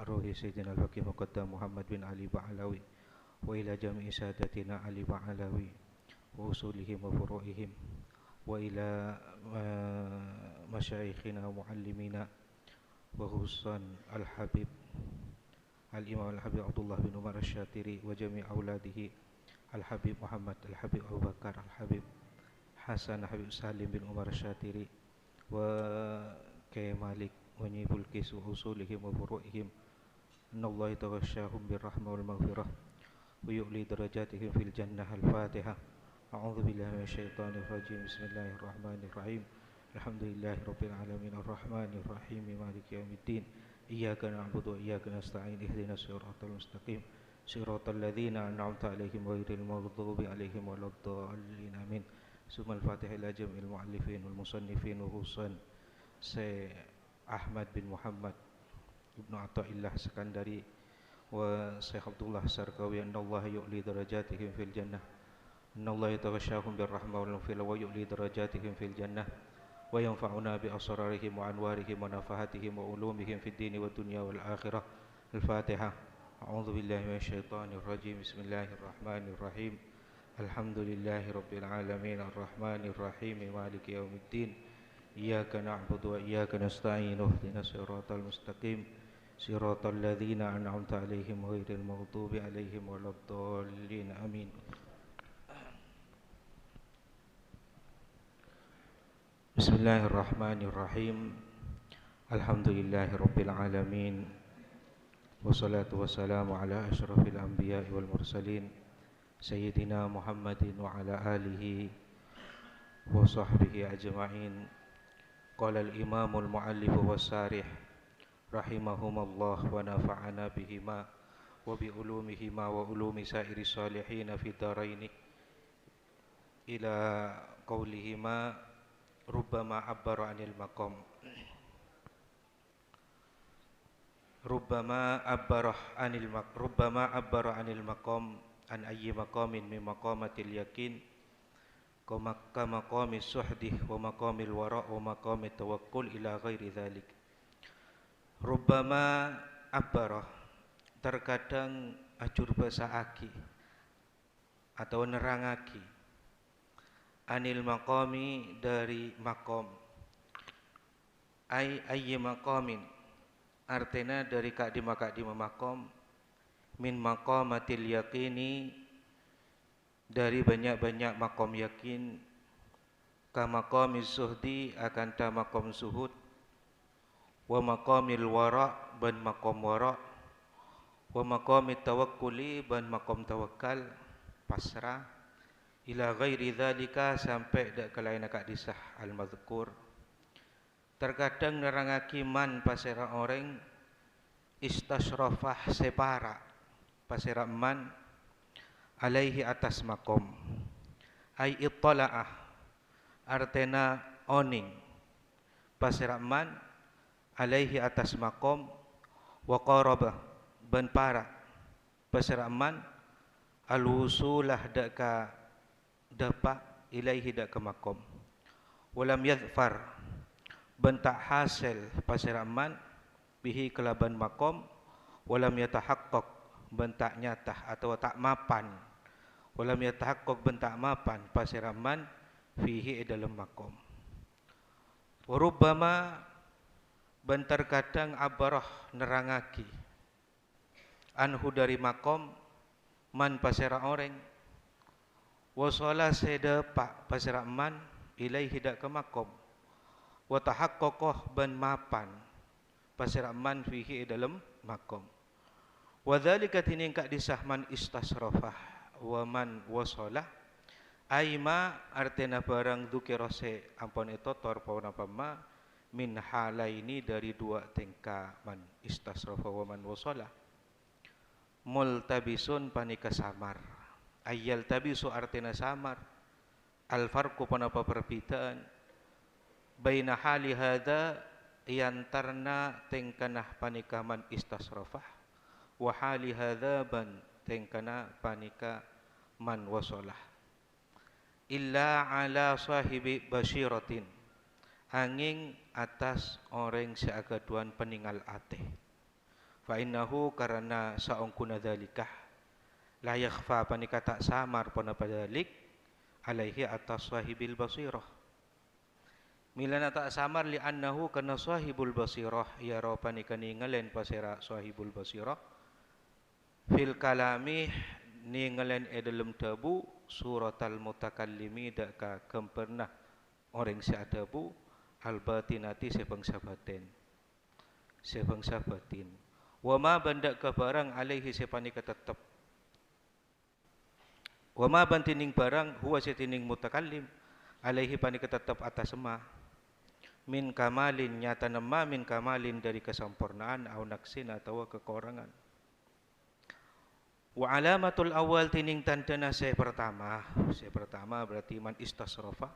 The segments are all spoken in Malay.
روح سيدنا الفقيه مقدم محمد بن علي بعلوي وإلى جميع سادتنا علي بعلوي وأصولهم وفروعهم وإلى مشايخنا ومعلمينا وخصوصا الحبيب الإمام الحبيب عبد الله بن عمر الشاتري وجميع أولاده الحبيب محمد الحبيب أبو بكر الحبيب حسن الحبيب سالم بن عمر الشاتري وكي مالك ونيب الكيس وأصولهم وفروعهم إن الله يتغشاهم بالرحمة والمغفرة ويؤلي درجاتهم في الجنة. الفاتحة. أعوذ بالله من الشيطان الرجيم. بسم الله الرحمن الرحيم. الحمد لله رب العالمين الرحمن الرحيم مالك يوم الدين إياك نعبد وإياك نستعين اهدنا الصراط المستقيم صراط الذين أنعمت عليهم غير المغضوب عليهم ولا الضالين آمين. ثم الفاتحة إلى جميع المؤلفين والمصنفين وخصوصا Syekh Ahmad bin Muhammad Ibnu Athaillah Sekandari wa Syekh Abdullah Sarkawi. Innallaha yu'li darajatihim fil jannah. Innallaha yataghashshahum birrahmah wal maghfirah wa yu'li darajatihim fil jannah wa yanfa'una bi asrarihim wa anwarihim wa nafahatihim wa ulumihim fid dini wad dunya wal akhirah. Al-Fatihah. A'udzu billahi minasy syaithanir rajim. Bismillahirrahmanirrahim. Alhamdulillahi rabbil alamin arrahmanir rahim maliki yaumiddin Iyyaka na'budu wa iyyaka nasta'in ihdinas siratal mustaqim siratal ladzina an'amta 'alaihim ghairil maghdubi 'alaihim waladdallin amin. Bismillahirrahmanirrahim. Alhamdulillahirabbil alamin wassalatu wassalamu ala asyrafil anbiya'i wal mursalin sayyidina Muhammadin wa ala alihi wa sahbihi ajma'in. Qala al-imamul muallif was-sarih rahimahumullah wa nafa'ana bihima wa bi ulumihima wa ulumi sairi salihin fi darain ila qaulihima rubbama abbara anil maqam rubbama abbara anil maqam an ayyi maqamin min maqamatil yakin kama maqamis suhdih wa maqamil wara wa maqamit tawakkul ila ghairi dzalik. Rubbama abbara, terkadang ajur basaaki atau nerangaki, anil maqami, dari maqam, ayyi maqamin, artinya dari kadima maqam, min maqamatil yaqini, dari banyak-banyak makom yakin, ka maqamiz zuhdi, akan ta makom zuhud, wa maqamil wara, ban makom wara, wa maqamit tawakkuli, ban makom tawakkal, pasrah, ila ghairi dzalika, sampai dak kelain akak disah al-madhkur. Terkadang nerangaki man pasera orang istasyrafah separa pasera man alaihi atas makom, ay ittala'ah, artena oning pasiraman alaihi atas makom, wa qarabah, ban para pasiraman al-wusulah daka dapat ilaihi daka makom, walam yadfar, ban tak hasil pasiraman bihi kelaban makom, walam yatahaqqaq, ban tak nyatah atau tak mapan, walam yatahaqqaq, ban tak mapan pasiraman fihi dalam makom. Rubbama, ban terkadang abarah nerangaki, anhu dari makom, man pasira orang, wasala sedepak pasira man ilaihi dak ke makom, wa tahaqqaqah, ban mapan pasira man fihi dalam makom. Wa dzalika tiningkak disahman istasrafah wa man wasala, aima artena barang dzukirose ampun etotor pauna pama min halaini, dari dua tingkah man istasrafah wa man wasala, multabisun panika samar, ayyal tabisu artena samar, al farqu panapa perbedaan, baina hali hada, yantarna tingkanah panika man istasrafah, wa hali hadzaban tengkana panika man wasalah, illa ala sahibi basyiratin, angin atas orang seagaduan peninggal ate, Fa innahu karena saungkuna dzalikah la yakhfa panika tak samar pona padalik alaihi atas sahibil basirah. Milana tak samar li annahu kana sahibul basirah ya ro panika ningalen pasira sahibul basirah fil kalami ningalen dalam tabu suratal mutakallimi dak ka kempernah orang si adabu al batinati sebangsa batin sebangsa batin wa ma bandak ka barang alaihi sepanika tetep wa ma bantining barang huwa setining mutakallim alaihi panika tetep atas semua min kamalin nyata nama min kamalin dari kesempurnaan au naksin atau kekurangan. Wa alamatul awal tining tandana saya pertama berarti man istasrafa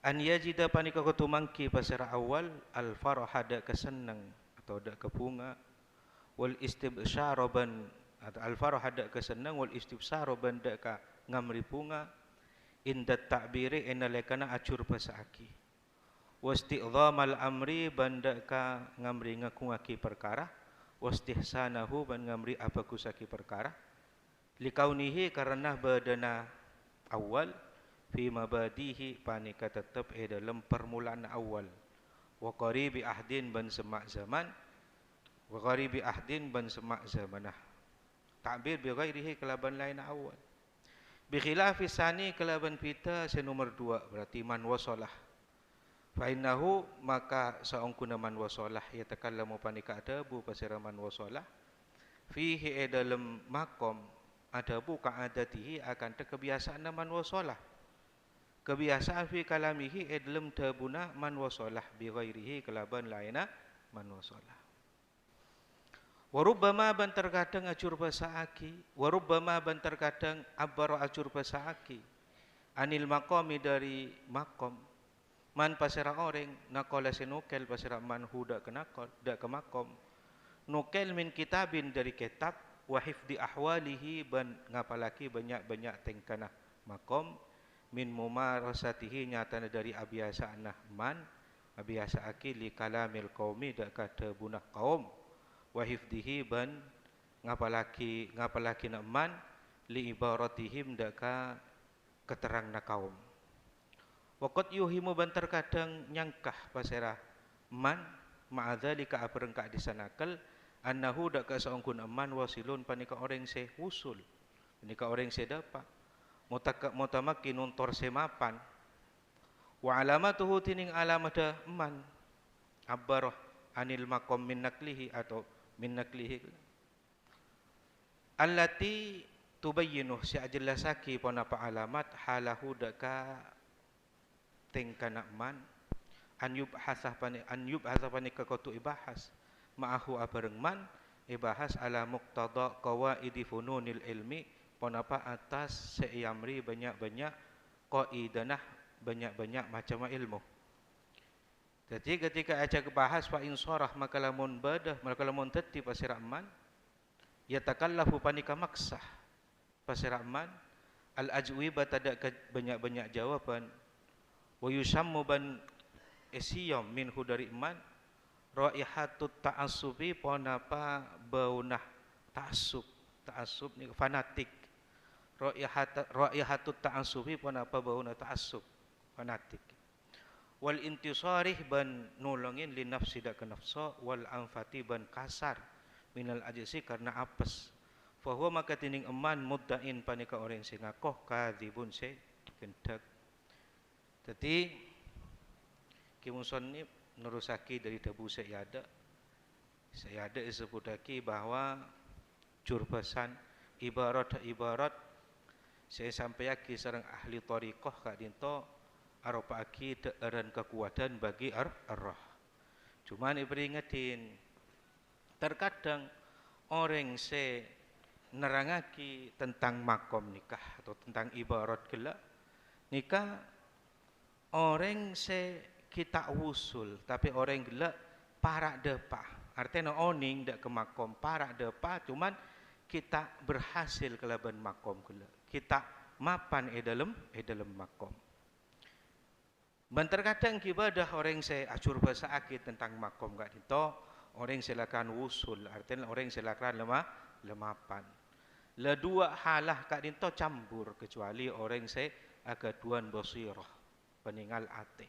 an yajida panika kutumangki pasara awal al farahada kesenang atau dak kebunga wal istibsyaraban atau al farahada kesenang wal istibsyaraban dak ka ngamri bunga inda ta'biri enalekana acur pasaaki wasti'dhamal amri bandaka ngamri ngakungaki perkara wastihsanahu ban ngamri abagusaki perkara likaunihi karena badana awal fi mabadihi panika tetap dalam permulaan awal wa qaribi ahdin ban semak zaman wa qaribi ahdin ban semak zamanah ta'bir bi ghairihi kelaban lain awal bi khilafi sani kelaban pita senomor 2 berarti man wasalah fa innahu maka saungkuna man wasalah yatakallamu panika adabu pasiraman wasalah fihi dalam makom adabu ka'adatihi akan kebiasaan man wasalah kebiasaan fi kalamihi dalam tabuna man wasalah bi ghairihi kelaban laina man wasalah wa rubbama ban terkadang acur basaaki wa rubbama ban terkadang abbar acur basaaki anil maqami dari makom man pasira orang nakola senukel pasira man huda kenakol dak ke makom nukel min kitabin dari kitab wa hifdi ahwalihi ban ngapalaki banyak-banyak tengkana makom min mumarasatihi nyatana dari abiasaan man abiasa akili kalamil qaumi dak kada bunah kaum wa hifdihi ban ngapalaki nak man li ibaratihim dak ka keterangna kaum. Waqat yuhimu ban terkadang nyangkah pasera man ma'adzalika abrengka disanakal annahu dak ka saungkun man wasilun panika orang se wusul panika orang se dapat mutamakinun tor semapan wa alamatuhu tining alamada man abbarah anil maqam min naklihi atau min naklihi allati tubayyinu si ajelasaki ponapa alamat halahu dak ka tengkana man an yubhasah pani kekotu ibahas ma'ahu abareng man ibahas ala muqtada qawaidi fununil ilmi ponapa atas seiyamri banyak-banyak qaidanah banyak-banyak macam ilmu. Jadi ketika ajak bahas fa insarah maka lamun badah maka lamun teti pasira man yatakallafu panika maksah pasira man al ajwibah tadak banyak-banyak jawaban wa yusammu ban isiyam minhu dari iman raihatut ta'assubi ponapa baunah ta'assub ni fanatik raihatut ta'assubi ponapa baunah ta'assub fanatik wal intisarih ban nulungin li nafsi dak nafsa wal anfati ban kasar minal ajisi karena apes fa huwa maka tining eman muddain panika orang sing ngakoh kadzibun se kendak. Jadi kimuson ni nerusaki dari Dabu Sayyada disebutaki bahwa jurbasan ibarat saya sampaiaki sareng ahli tariqah kak dinto aropaki deeran kekuatan bagi arwah. Cuman iberingetin terkadang orang se nerangaki tentang makom nikah atau tentang ibarat gelak nikah orang se kita wusul tapi orang gelak parak depa artinya oning dak ke makom parak depa cuman kita berhasil kelaban makom gelak kita mapan dalam makom ban terkadang ibadah orang se acur bahasa akid tentang makom gak dito Orang silakan wusul, artinya orang silakan lemapan. Le dua halah kat dinto campur kecuali orang se agaduan basirah, peninggal ate.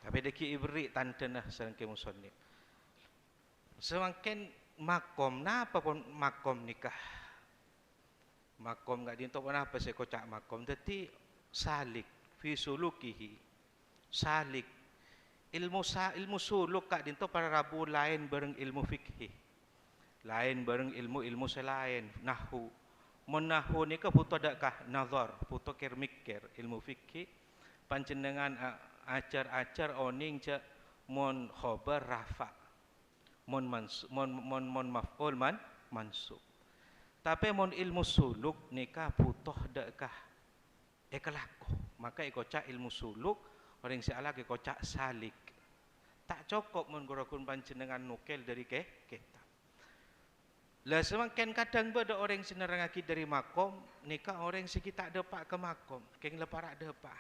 Tapi deki ibri tantenah serangke musannif. Semakin makom, napa pun makom nikah? Makom kat dinto pun apa se kocak makom? Dadi salik fi sulukihi. Salik ilmu suluk kat dinto para rabu lain bareng ilmu fikih. Lain bareng ilmu selain nahwu. Menahu ni ke puto dakkah nazar, puto mikir ilmu fikih panjenengan ajar-ajar oning ce mon khabar rafa. Mon maf'ul mansub. Tapi mon ilmu suluk nikah putoh dakkah ekalaku. Maka ikocak ilmu suluk orang siala ikocak salik. Tak cukup mon gurakun panjenengan nukel dari kitab. Lah semakin kadang beda orang sinerangaki dari makom, nikah orang sekitar depak ke makom, keng leparak depak.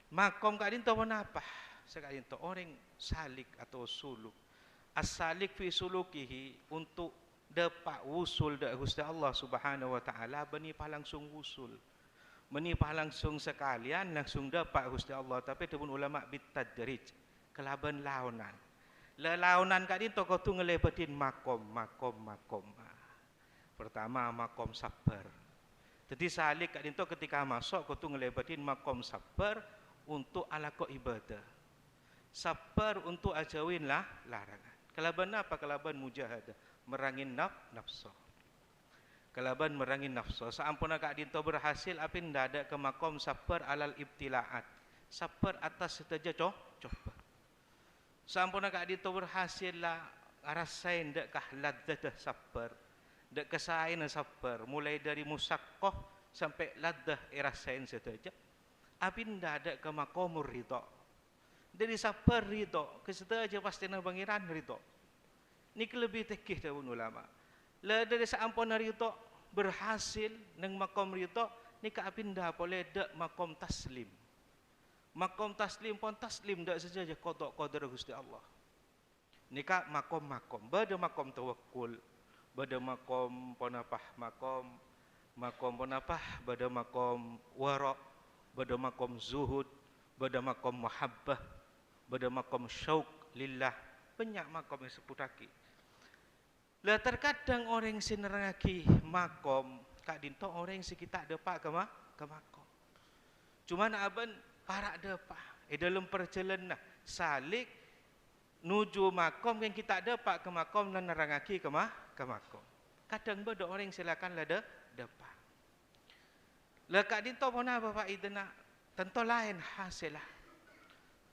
Makom kat dinto apa? Sekali dinto orang salik atau suluk. As-salik fi sulukihi untuk depak wusul dak Gusti Allah Subhanahu wa taala benipah langsung wusul. Menipah langsung sekalian langsung depak Gusti Allah, tapi dipun ulama bitadrij, kelaban launan. Lelaunan kat dinto kau tu ngelebetin makom. Pertama makom sabar. Jadi salik kat dinto ketika masuk kau tu ngelebetin makom sabar untuk alaqo ibadah. Sabar untuk ajawin lah larangan. Kelaban apa? Kelaban mujahadah, merangin nafsu. Kelaban merangin nafsu. Saampuna kat dinto berhasil apa ndak ada ke makom sabar alal ibtilaat. Sabar atas setaja coba. Sampuna kat dinto berhasil lah rasain dak kah laddah sabar. Dak kesain sabar mulai dari musaqqah sampai laddah rasain setaja. Apa ndak ada ke makomur ridha. Dari sabar ridha, kesetaja pasti na bangiran ridha. Ni lebih tekih dah ulama. La dari saampuna ridha berhasil nang makom ridha ni ka apindah boleh dak makom taslim. Makom taslim pun taslim dak saja qada qadar Gusti Allah. Nika makom bada makom tawakkul, bada makom ponapah makom ponapah, bada makom wara, bada makom zuhud, bada makom muhabbah, bada makom syauq lillah, banyak makom yang seputaki. Lah terkadang orang sinerangaki makom kak dinto orang sekitar depak ke makom. Cuma nak aban parak depak. Dalam perjalanan salik nuju makom yang kita depak ke makom dan nerangaki ke makom. Kadang beda orang silakan lah depak. Lah kak dinto pun apa Pak Idena? Tentu lain hasilah.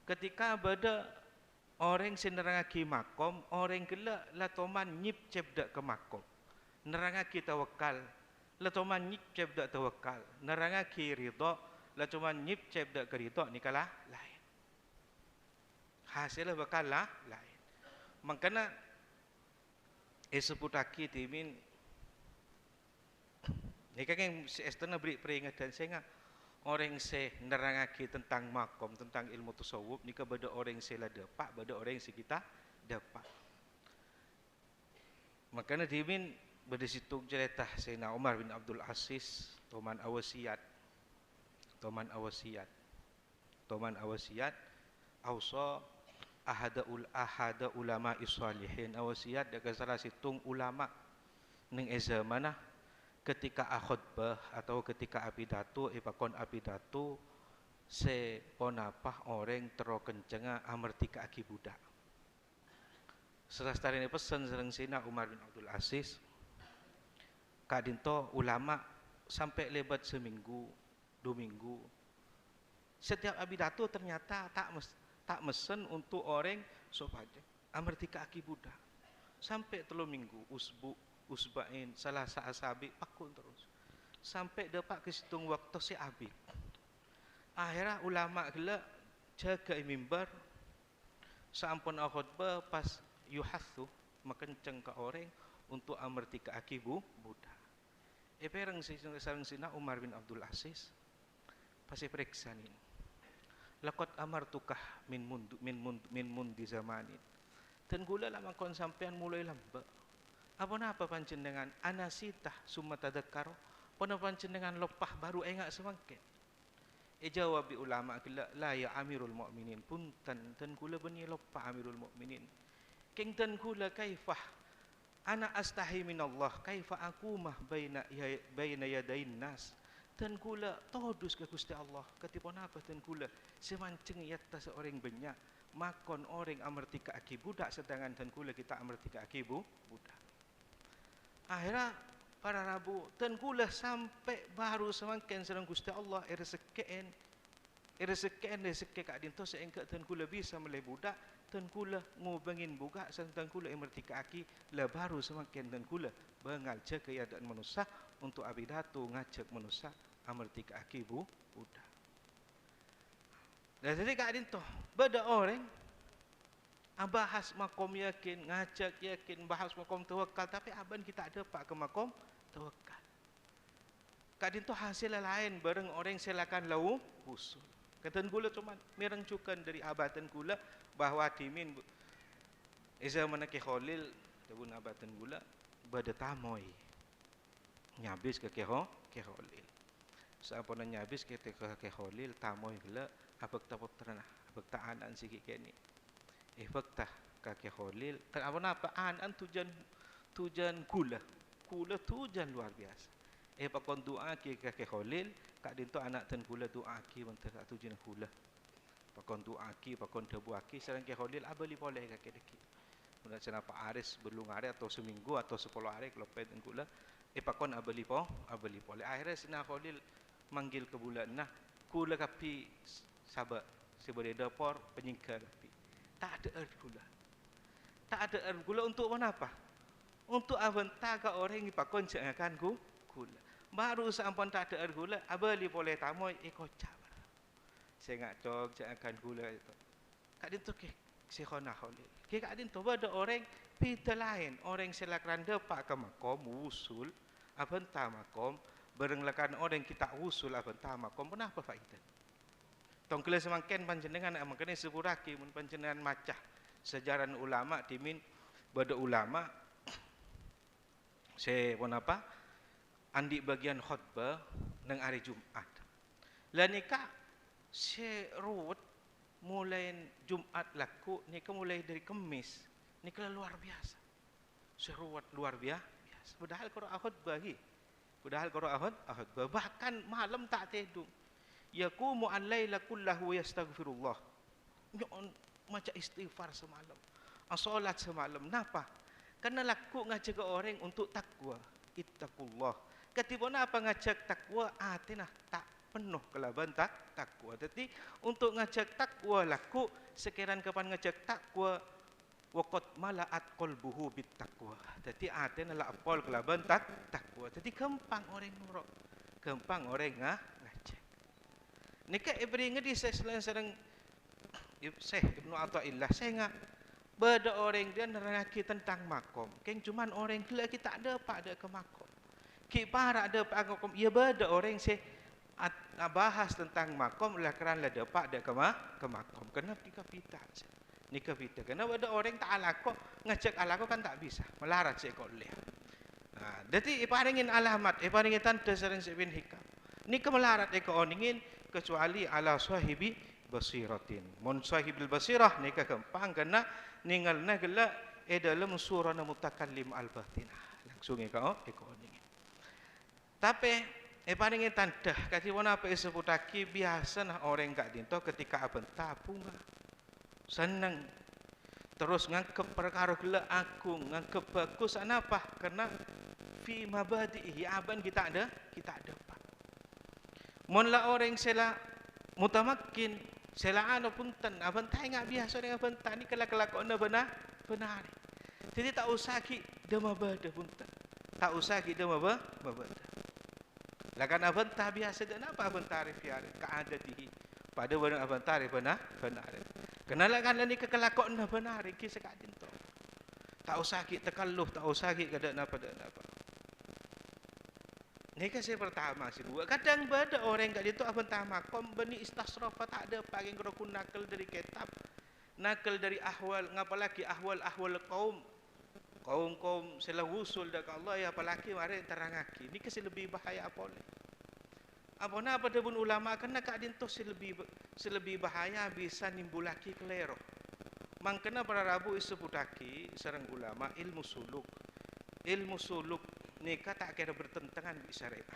Ketika beda orang sinerangaki makom, orang gelak lah toman nyip cebdak ke makom. Nerangaki tawakal, lah toman nyip cebdak tawakal. Nerangaki ridha, lah cuma nyip cebdak ke ridha ni kalah lain. Hasilnya bakal lain. Makanya seputaki timin ni kan yang estena beri peringatan saya orang se nerangaki tentang makom, tentang ilmu tasawuf ni beda orang se lah dapat, beda orang se kita dapat. Makanya timin beda situ cerita Sayyidina Umar bin Abdul Aziz Toman awasiyat ausa ahada ulama isalihin awasiyat dekat salah situng ulama ning zamanah ketika khutbah atau ketika pidato ipakon pidato se ponapah orang tero kencenga amertika aki budak. Serastari ini pesan sereng sina Umar bin Abdul Aziz kadinto ulama sampai lebat seminggu 2 minggu. Setiap abidato ternyata tak mesen untuk orang sopaja amertika aki budak. Sampai 3 minggu usbain salah saasabi pakun terus. Sampai dapat ke situng waktu si abid. Akhirnya ulama gila jaga mimbar saampun khutbah pas yuhathu makenceng ke orang untuk amertika aki budak. Perang sareng sina Umar bin Abdul Aziz pasti periksa ni. Laqad amartukah min mundi zamanin. Dan gula lah makon sampean mulai lamba. Apa napa panjenengan anasitah summa tadzakkaro? Apa napa panjenengan lepah baru ingat semangkin? Jawab ulama kila la ya amirul mukminin punten dan kula bani lepah amirul mukminin. King dan kula kaifah ana astahi minallah kaifa aqumah baina yadain nas. Dan kula todus ke Gusti Allah ketipun apa dan kula semancing yatta seorang banyak makon orang amertika aki budak sedangkan dan kula kita amertika aki budak. Akhirnya para rabu dan kula sampai baru semakin serang Gusti Allah rezeki kak dinto seengkat dan kula bisa meleh budak dan kula ngubengin buka dan kula amertika aki lah baru semakin dan kula bengalja keadaan manusia untuk abidatu ngajak manusia amertika aki budak. Dan jadi kak dinto beda orang bahas makom yakin, ngajak yakin, bahas makom tawakal, tapi aban kita ada pak ke makom tawakal. Kadin tu hasil lain bareng orang silakan lau usul. Katan gula cuma mirang cukan dari abatan gula bahwa timin Eza manaki Khalil tabun abatan gula bada tamoy. Nyabis ke Khalil. Sapa na nyabis ke Khalil tamoy gula apag tapot trana, apag taanan sige keni. Fakta kakek Khalil apa an tujan kula tujan luar biasa pakon doa ki kakek Khalil kak dinto anak tan kula doa ki mentera tujan kula pakon doa ki pakon debu aki sareng ke Khalil abali boleh kakek deki mula cenapa aris belum hari atau seminggu atau 10 hari kalau peden kula pakon abali boleh akhirnya sina Khalil manggil ke bulan nah kula kapi sabar sebagai dapur penyingkar tak ada gula. Tak ada gula untuk apa? Untuk aventa ke orang yang pakon jangan gula. Baru sampun tak ada gula, abali boleh tamoy kocak. Saya ngak cok jangan gula itu. Kak dinto ke si khona Khalil. Ke kak dinto ada orang pita lain, orang selakran depak ke makom usul, aventa makom, berenglakan orang kita usul aventa makom, kenapa faedah? Tong kela semakin panjenengan makane sepuraki mun panjenengan macah sejarah ulama timin bada ulama se pun apa andi bagian khutbah nang hari Jumat. Lah nika se ruwet mulai Jumat laku nika mulai dari Kamis nika luar biasa. Se ruwet luar biasa. Padahal qira khutbah hi. Padahal qira khutbah bahkan malam tak tidur. Yaqumu al-laila kullahu yastaghfirullah. Macam istighfar semalam. Salat semalam. Kenapa? Karena laku ngajak orang untuk takwa. Ittaqullah. Ketika apa ngajak takwa, atinah tak penuh kelaban takwa. Jadi untuk ngajak takwa laku sekiranya kapan ngajak takwa waqad malaat qalbuhu bittaqwa. Jadi atinah la apol kelaban takwa. Jadi gampang orang nurut. Gampang orang ngajak. Nika ibringa di sering Syekh Ibnu Athaillah saya ngak beda orang dia nerangaki tentang makom. Keng cuman orang gila kita ada pak ada ke makom. Ki para ada pak makom. Ya beda orang saya bahas tentang makom lah kerana ada pak ada ke makom. Kenapa nika pita? Nika pita. Kenapa ada orang tak alako ngecek alako kan tak bisa melarat saya koleh. Nah, jadi iparingin alamat, iparingin tanda sering sebin hikam. Nika melarat eka oningin kecuali ala sahibi basiratin. Mun sahibil basirah nika gampang kena ningalna gela dalam surah mutakallim al-batinah. Langsung eka oningin. Tapi paling tanda kasi wana apa isebutaki biasa nah orang kak dinto ketika abenta bunga. Senang terus ngangkep perkara gela aku ngangkep bagus apa? Karena fi mabadihi aban kita ada pak. Monla orang sela mutamakin sela ano punten aban tay nga biasa dengan aban tani kelakon na benar. Jadi tak usah ki dema bada punten. Tak usah ki dema bada. Lakan aban ta biasa dan apa aban tarif ya kaadatihi. Pada barang aban tarif benar. Kenalakan ni kelakon na benar ki sekadin to. Tak usah ki tekalluh, tak usah ki kada napa. Ini saya pertama si dua. Kadang beda orang kat itu apa pertama kom beni istasrafa tak ada pakai kerokun nakal dari kitab. nakal dari ahwal, ngapalagi ahwal kaum selah wusul dak Allah ya apalagi mari terangaki ni kasi lebih bahaya apa oleh apa pun ulama kena kadin to selebih bahaya bisa nimbulaki kelero mangkena para rabu isebutaki sareng ulama ilmu suluk nika tak kira bertentangan bi syariat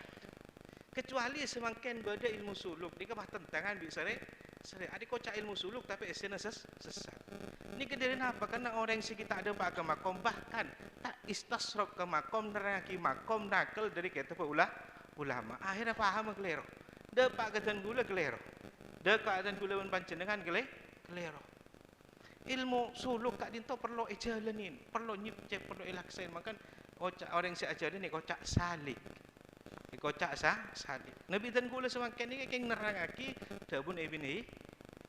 kecuali semangken beda ilmu suluk nika bertentangan bi syariat adik kocak ilmu suluk tapi esena sesat ini kejadian apa karena orang yang kita ada pak ke makom bahkan tak istasrok ke makom neraki makom nakal dari kita ulama akhirnya paham kelero depak kedan gula kelero depak kedan gula panjenengan kelero ilmu suluk kak dinto perlu ejalanin perlu nyipce perlu ilaksain makan orang yang seajarin ni kocak salik kocak salik nabi dan gula semakin ni keng nerangaki dabun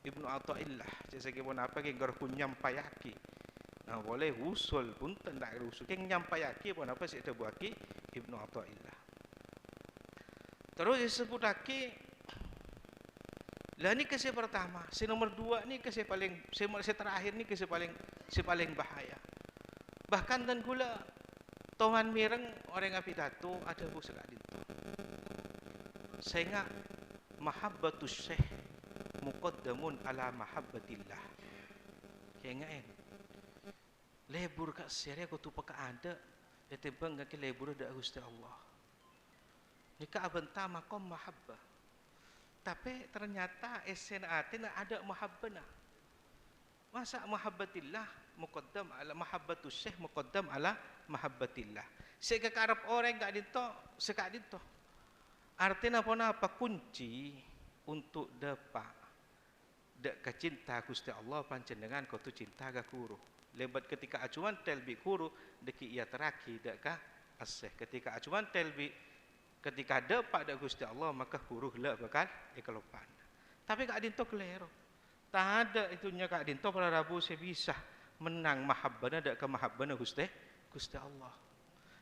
Ibnu Athaillah sesegi pun apa keng garku nyampayaki nah boleh usul pun tendak usul keng nyampayaki pun apa sih buaki Ibnu Athaillah terus disebut lagi lah ni kesih pertama si nomor 2 ni kesih paling si terakhir ni kesih paling bahaya bahkan dan gula Tuhan mireng orang apidato ada bu sekadin tu sehingga mahabbatus syekh muqaddamun ala mahabbatillah kaya lebur kat seria ko tu paka ada etebang ke lebur da Gusti Allah nika abenta makom mahabbah tapi ternyata SNAT ada mahabbana masa mahabbatillah muqaddam ala mahabbatus syekh muqaddam ala mahabbatillah sehingga karep orang gak dito artinya apa kunci untuk dapat dak kecinta Gusti Allah panjenengan kau tu cinta ga guru lebat ketika acuan telbi guru deki ia teraki dak ka asih ketika acuan telbi ketika dapat dak Gusti Allah maka guru la bakal ikelopan tapi kak dinto kelero tak ada itunya kak dinto para rabu saya bisa menang mahabbana dak ke mahabbana Gusti Allah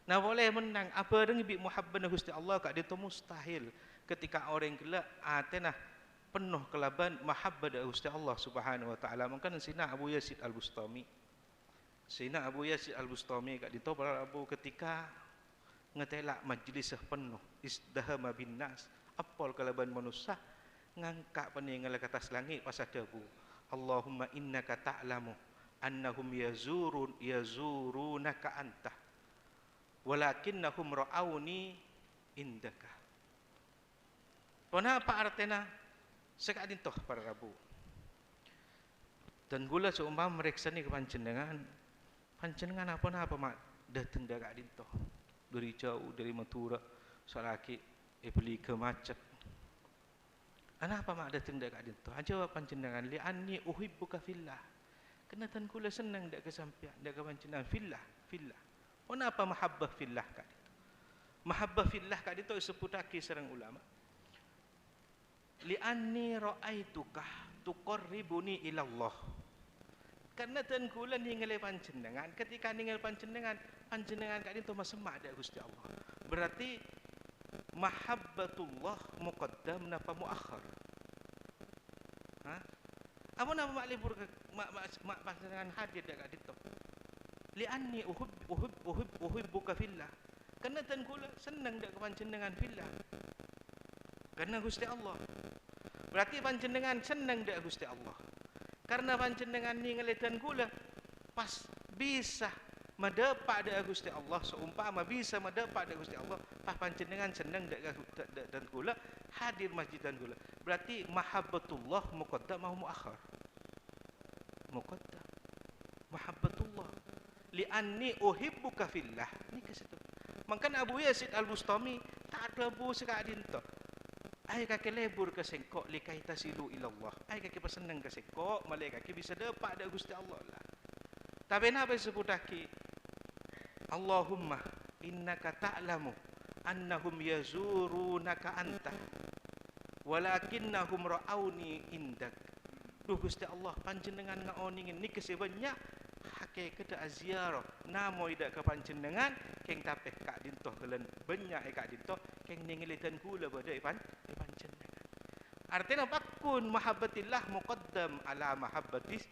nah boleh menang apa dengan bi mahabbana Gusti Allah kak dinto mustahil ketika orang gelak atena penuh kelaban mahabbah dari Gusti Allah Subhanahu wa taala mungkin sina Abu Yazid Al-Bustami kat dito para Abu ketika ngetelak majlis penuh izdahama bin nas apol kelaban manusia ngangkat peninggal ke atas langit pas ada Abu Allahumma innaka ta'lamu annahum yazurunaka anta walakinnahum ra'auni indaka kenapa artinya sekadin toh para rabu dan gula seumpama mereka ni kepanjenengan apa mak datang dak adin toh dari jauh dari Madura salaki beli ke macet kenapa mak datang dak adin toh jawab panjenengan li anni uhibbuka fillah kena tan gula senang dak kesampian dak kepanjenengan fillah kenapa mahabbah fillah kak mahabbah fillah kak itu seputaki sareng ulama li'anni ra'aituka tuqarribuni ila Allah karena tan kula ningali panjenengan ketika ningali panjenengan kak itu masemak dak Gusti Allah berarti mahabbatullah muqaddam napa muakhir apa nama mak libur mak panjenengan hadir dak itu li'anni uhibbuka fillah karena tan kula senang dak panjenengan fillah karena Gusti Allah berarti panjenengan senang dak Gusti Allah karena panjenengan ningali dan gula pas bisa mendapat dak Gusti Allah seumpama bisa mendapat dak Gusti Allah pas panjenengan senang dak dan gula hadir masjid dan gula berarti mahabbatullah muqaddam au muakhir muqaddam mahabbatullah li'anni uhibbuka fillah ni ke situ makanya Abu Yazid Al-Bustami tak lebu sekadin to ai kaki lebur ke sengkok likai tasilu ilallah ai kaki peseneng ke sengkok malaikat kaki bisa dapat dak Gusti Allah lah tapi nabi sebut lagi Allahumma innaka ta'lamu annahum yazurunaka anta walakinnahum ra'auni indak duh Gusti Allah panjenengan ngaoningin ni kesebanya hakikat aziarah namo ida ka panjenengan keng tapeh kak dintoh kelen banyak kak dintoh keng ningilitan gula pada panjenengan Artinya pakun mahabbatillah muqaddam ala mahabbatis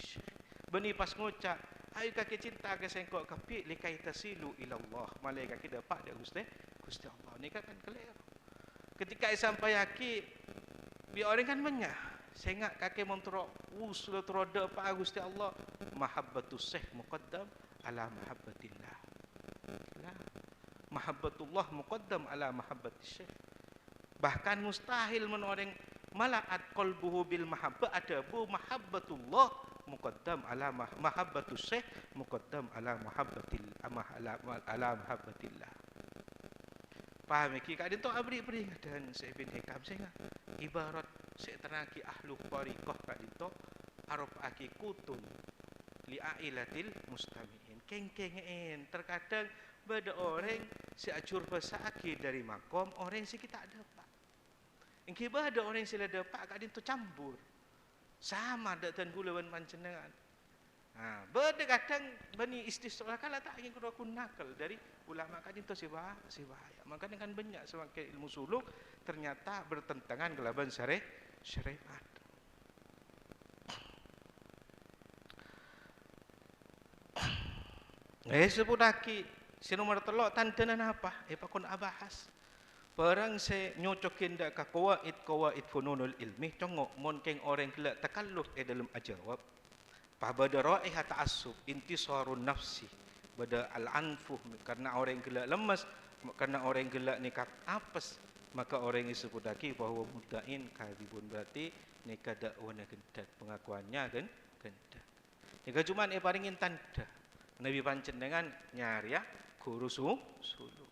syekh. Bani pas ngucap, ayo kaki cinta ke sengkok kapi likai tasilu ila Allah. Malaikat kita dapat dia Gusti Allah. Ni kan keliru. Ketika sampai aki bi orang kan menyah. Sengak kaki montrok usul teroda pa Gusti Allah. Mahabbatus syekh muqaddam ala mahabbatillah. Lah. Mahabbatullah muqaddam ala mahabbatis syekh. Bahkan mustahil menoreng malaat qalbuhu bil mahabbah ada bu mahabbatullah muqaddam ala mahabbatus syekh muqaddam ala ala mahabbatillah. Paham iki kak dinto abri peringatan Syekh bin Hikam sehingga ibarat seteraki ahlu tariqah kak dinto arab aki kutun li ailatil mustamiin kengkengen terkadang bada orang seacur pasaki dari makom orang si kita ada pak. Engke bada orang sila dapat kak dinto campur. Sama dak tan gulawan pancenengan. Ha, bada kadang bani istisqa kala tak ingin aku nakal dari ulama kak dinto si bahaya. Maka dengan banyak semakin ilmu suluk ternyata bertentangan kelaban syariat. Sebut lagi si nomor telok tandanan apa? Pakon abahas. Perang se nyocokin dak ka qawaid fununul ilmi congok mon keng orang kelak takalluf dalam ajawab. Pa bada raihat ta'assub intisarun nafsi bada al-anfu karena orang kelak lemas karena orang gelak nikah apes maka orang yang sebut lagi bahawa muddain kadhibun berarti nikah dakwana gendat pengakuannya kan gendat. Nikah cuman paringin tanda Nabi panjenengan nyari ya guru suluk